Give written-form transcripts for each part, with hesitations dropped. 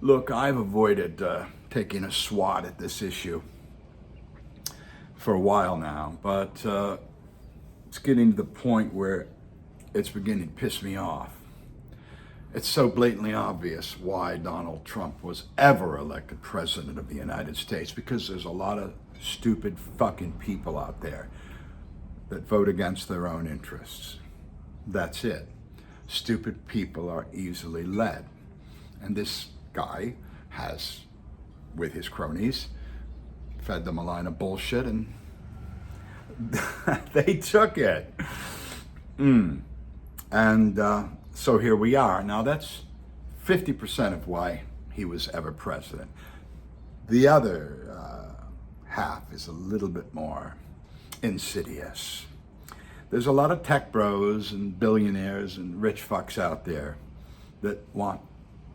Look, I've avoided taking a swat at this issue for a while now, but it's getting to the point where it's beginning to piss me off. It's so blatantly obvious why Donald Trump was ever elected president of the United States, because there's a lot of stupid fucking people out there that vote against their own interests. That's it. Stupid people are easily led. And this guy has, with his cronies, fed them a line of bullshit, and they took it. And so here we are. Now that's 50% of why he was ever president. The other half is a little bit more insidious. There's a lot of tech bros and billionaires and rich fucks out there that want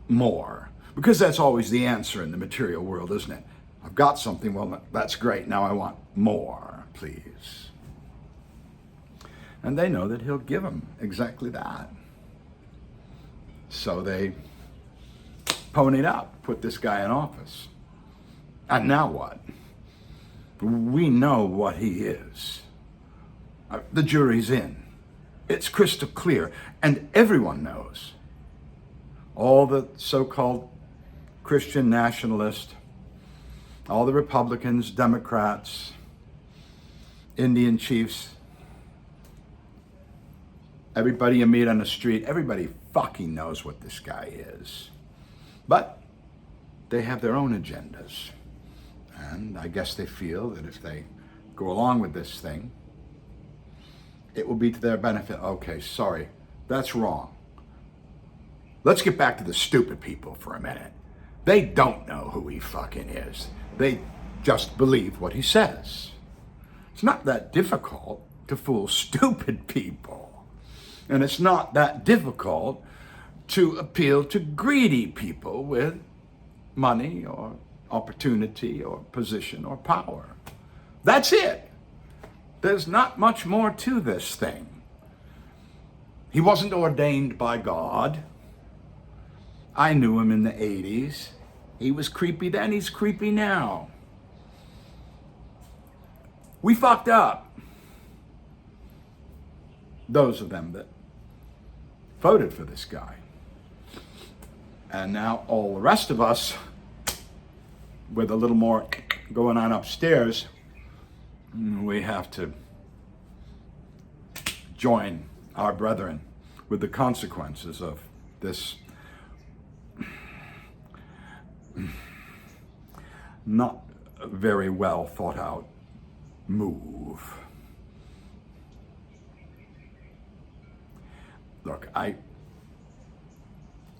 more, because that's always the answer in the material world, isn't it? I've got something, well, that's great, now I want more, please. And they know that he'll give them exactly that. So they ponied up, put this guy in office. And now what? We know what he is. The jury's in. It's crystal clear, and everyone knows. All the so-called Christian nationalists, all the Republicans, Democrats, Indian chiefs, everybody you meet on the street, everybody fucking knows what this guy is. But they have their own agendas. And I guess they feel that if they go along with this thing, it will be to their benefit. Okay, sorry, that's wrong. Let's get back to the stupid people for a minute. They don't know who he fucking is. They just believe what he says. It's not that difficult to fool stupid people. And it's not that difficult to appeal to greedy people with money or opportunity or position or power. That's it. There's not much more to this thing. He wasn't ordained by God. I knew him in the 80s. He was creepy then, he's creepy now. We fucked up. Those of them that voted for this guy. And now all the rest of us, with a little more going on upstairs, we have to join our brethren with the consequences of this not very well thought out move. Look, I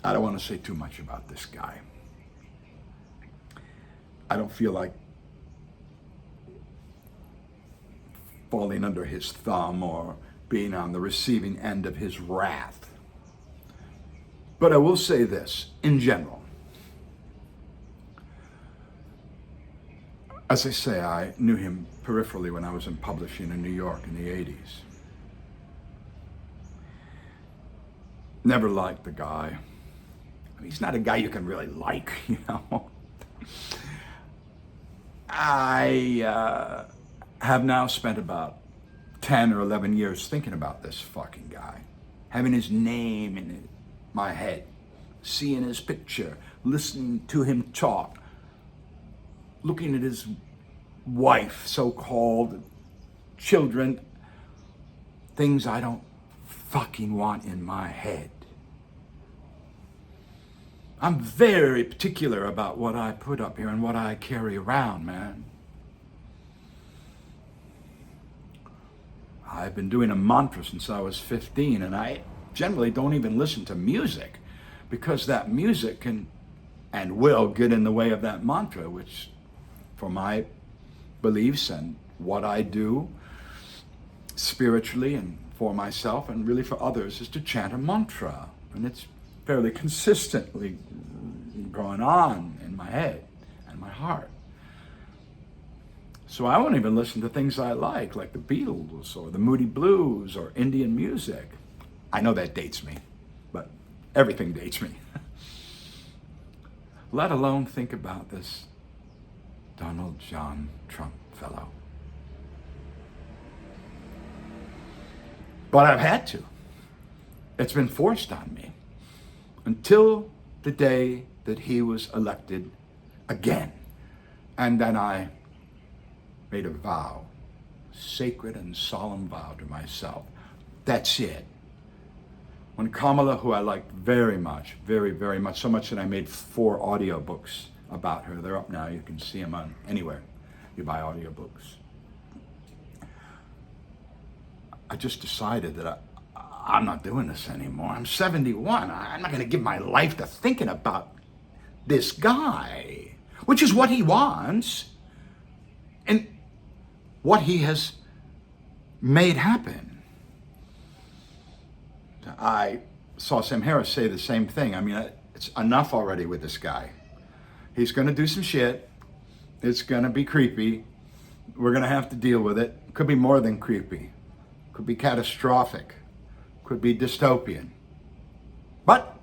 don't want to say too much about this guy. I don't feel like falling under his thumb or being on the receiving end of his wrath. But I will say this, in general. As I say, I knew him peripherally when I was in publishing in New York in the 80s. Never liked the guy. I mean, he's not a guy you can really like, you know. I have now spent about 10 or 11 years thinking about this fucking guy, having his name in my head, seeing his picture, listening to him talk, looking at his wife, so-called, children, things I don't fucking want in my head. I'm very particular about what I put up here and what I carry around, man. I've been doing a mantra since I was 15, and I generally don't even listen to music, because that music can and will get in the way of that mantra, which for my beliefs and what I do spiritually and for myself and really for others is to chant a mantra. And it's fairly consistently going on in my head and my heart. So I won't even listen to things I like the Beatles or the Moody Blues or Indian music. I know that dates me, but everything dates me. let alone think about this Donald John Trump fellow. But I've had to. It's been forced on me until the day that he was elected again. And then I made a vow, sacred and solemn vow to myself. That's it. When Kamala, who I liked very much, very, very much, so much that I made 4 audiobooks about her. They're up now. You can see them on anywhere you buy audiobooks. I just decided that I'm not doing this anymore. I'm 71. I'm not going to give my life to thinking about this guy, which is what he wants and what he has made happen. I saw Sam Harris say the same thing. I mean, it's enough already with this guy. He's going to do some shit. It's going to be creepy. We're going to have to deal with it. Could be more than creepy. Could be catastrophic. Could be dystopian. But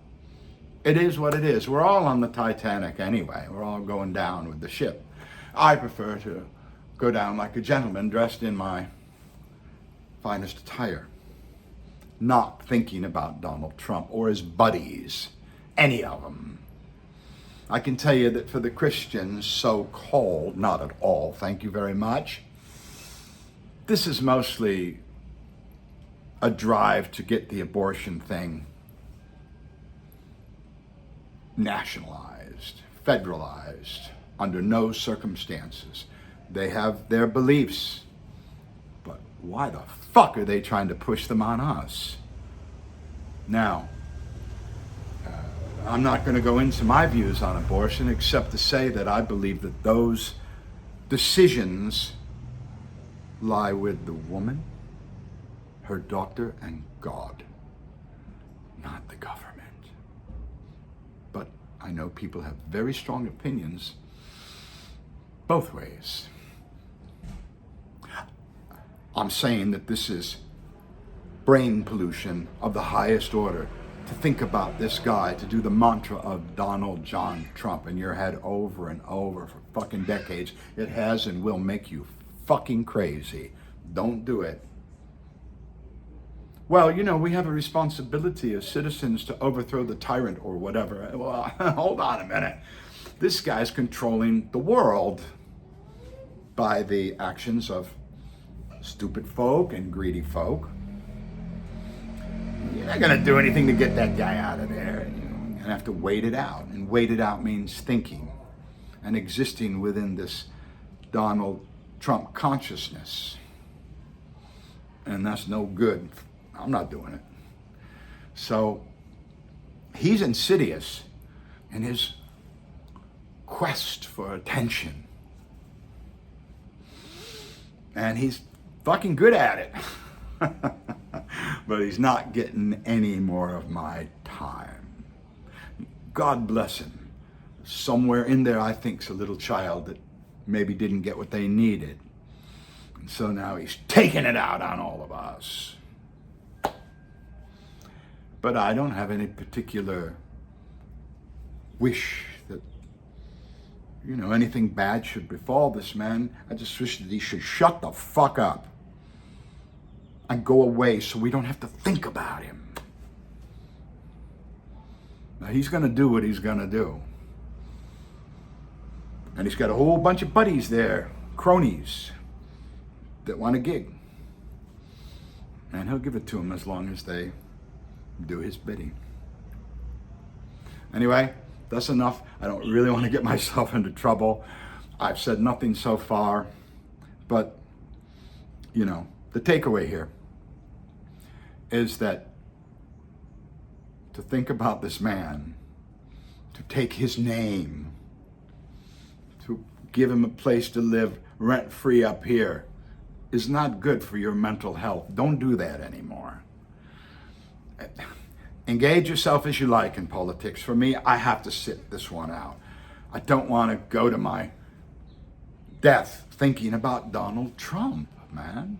it is what it is. We're all on the Titanic anyway. We're all going down with the ship. I prefer to go down like a gentleman dressed in my finest attire, not thinking about Donald Trump or his buddies, any of them. I can tell you that for the Christians, so-called, not at all, thank you very much, this is mostly a drive to get the abortion thing nationalized, federalized, under no circumstances. They have their beliefs, but why the fuck are they trying to push them on us? Now, I'm not going to go into my views on abortion except to say that I believe that those decisions lie with the woman, her doctor, and God, not the government. But I know people have very strong opinions both ways. I'm saying that this is brain pollution of the highest order. To think about this guy, to do the mantra of Donald John Trump in your head over and over for fucking decades, it has and will make you fucking crazy. Don't do it. Well, you know, we have a responsibility as citizens to overthrow the tyrant or whatever. Well, hold on a minute. This guy's controlling the world by the actions of stupid folk and greedy folk. You're not going to do anything to get that guy out of there. You're going to have to wait it out. And wait it out means thinking and existing within this Donald Trump consciousness. And that's no good. I'm not doing it. So he's insidious in his quest for attention. And he's fucking good at it. But he's not getting any more of my time. God bless him. Somewhere in there, I think's a little child that maybe didn't get what they needed. And so now he's taking it out on all of us. But I don't have any particular wish that, you know, anything bad should befall this man. I just wish that he should shut the fuck up and go away so we don't have to think about him. Now, he's going to do what he's going to do. And he's got a whole bunch of buddies there, cronies, that want a gig. And he'll give it to them as long as they do his bidding. Anyway, that's enough. I don't really want to get myself into trouble. I've said nothing so far, but, you know, the takeaway here is that to think about this man, to take his name, to give him a place to live rent-free up here is not good for your mental health. Don't do that anymore. Engage yourself as you like in politics. For me, I have to sit this one out. I don't want to go to my death thinking about Donald Trump, man.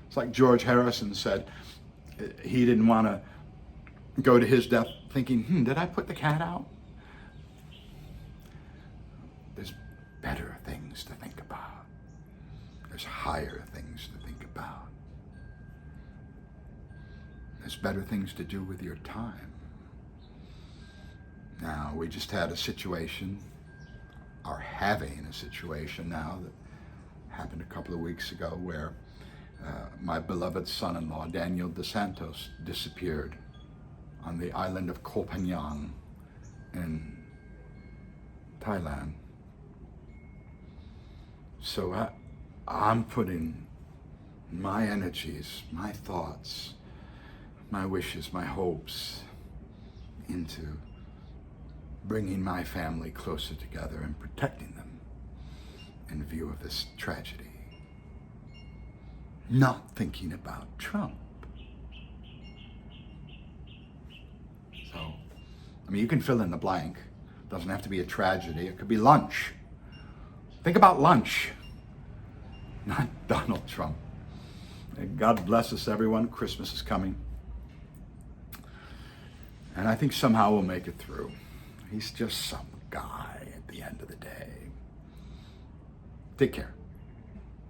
It's like George Harrison said, he didn't want to go to his death thinking, did I put the cat out? better things to think about. There's higher things to think about. There's better things to do with your time. Now, we just had a situation, are having a situation now that happened a couple of weeks ago where my beloved son-in-law, Daniel DeSantos, disappeared on the island of Koh Phangan in Thailand. So I'm putting my energies, my thoughts, my wishes, my hopes into bringing my family closer together and protecting them in view of this tragedy. Not thinking about Trump. So, I mean, you can fill in the blank. It doesn't have to be a tragedy. It could be lunch. Think about lunch, not Donald Trump. God bless us, everyone. Christmas is coming. And I think somehow we'll make it through. He's just some guy at the end of the day. Take care.